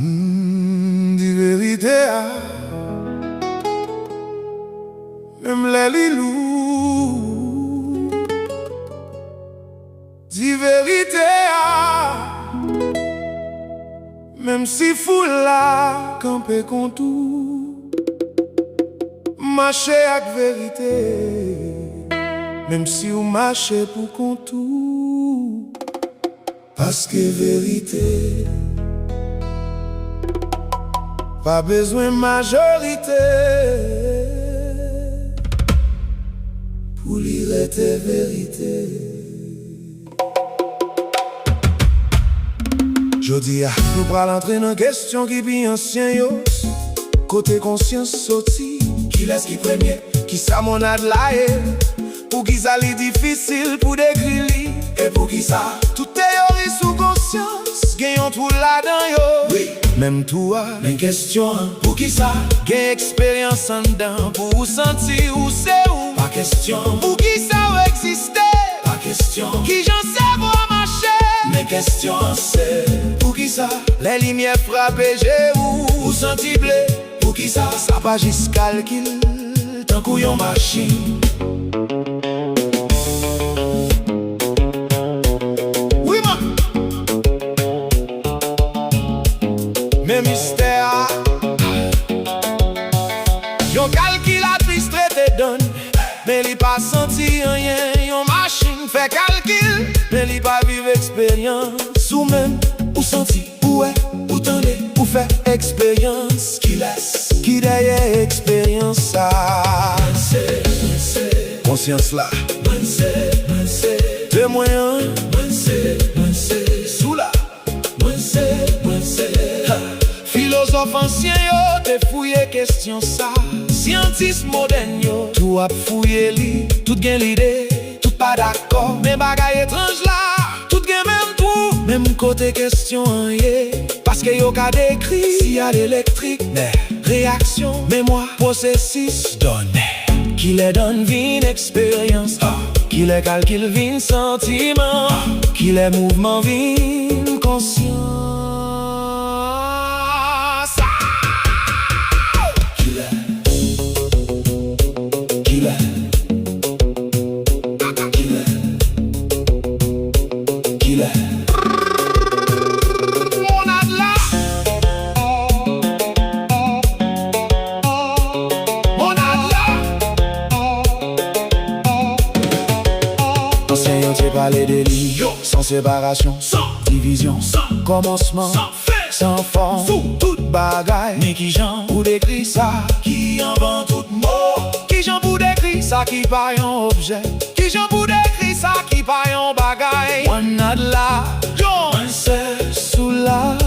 Di vérité, même les lilous. Di vérité, même si fou la campé con tout. Marcher avec vérité, même si vous marchez pour con tout. Parce que vérité, pas besoin majorité pour lire tes vérités. Jodi a, nous pral entrer dans question qui bien ancien yo. Côté conscience sorti, qui laisse qui premier, qui ça mon ad la pour qui ça li difficile pour décrire li, et pour qui ça tout théorie sous conscience, gagnons tout là-dedans yo. Oui. Même toi, même question, pour qui ça? Gagne expérience en dedans, pour vous sentir où c'est où? Pas question. Pour qui ça ou exister? Pas question. Qui j'en sais voir marcher? Mais question c'est, pour qui ça? Les lumières frappées, j'ai où? Vous senti blé? Pour qui ça? Ça pas juste calcul, tant qu'on yon machine. Mais mystère, yon calculatrice traité donne, mais li pas senti rien. Yon machine fait calcul, mais li pas vivre expérience. Ou même, ou senti, ou est, ou tendez, ou fait expérience. Qui laisse, qui derrière expérience ça. Conscience là, de moyen, sous là. Philosophe ancien yo, te fouillé question ça. Scientiste moderne yo, tout a fouillé li, tout gen l'idée, tout pas d'accord. Mais bagay étrange là, tout gen même tout, même côté question yeah. Parce que yo ka décrit, s'il y a l'électrique, réaction, mémoire, processus, données. Qui les donne vin expérience, qui les calcule vin sentiment, qui les mouvements vin conscience. Parler de lui, sans séparation, sans division, sans commencement, sans fait, sans forme, sous toute bagaille. Mais qui j'en pour décrire ça, qui invente tout mot, qui j'en pour décrire ça, qui pas un objet, qui j'en pour décrire ça, qui pas un bagaille. One ad là, un seul sous là.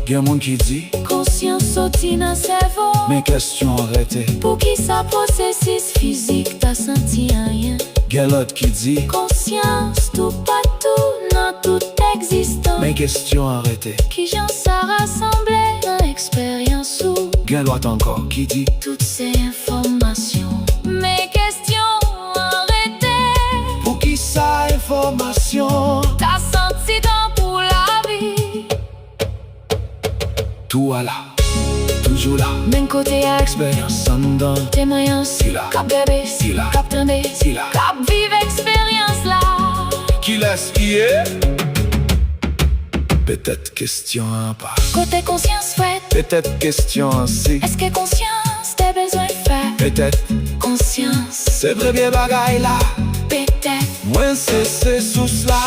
Y'a moun qui dit conscience sorti dans cerveau. Mais question arrêtée, pour qui ça processus physique t'as senti rien. Y'a l'autre qui dit conscience tout partout dans toute existence. Mais question arrêtée, qui j'en ça rassemblé dans expérience ou y'a l'autre encore qui dit toutes ces informations. Mais question arrêtée, pour qui ça information t'as senti dans pour la vie. Tout à là, toujours là. Même côté expérience en dedans, témoignance, si là, cap bébé, si là, cap tendé, si là, cap vive expérience là. Qui laisse y est? Peut-être question en pas. Côté conscience fait, peut-être question en si. est-ce que conscience t'as besoin de faire? Peut-être conscience, c'est vrai bien bagaille là. peut-être Moi c'est sous là.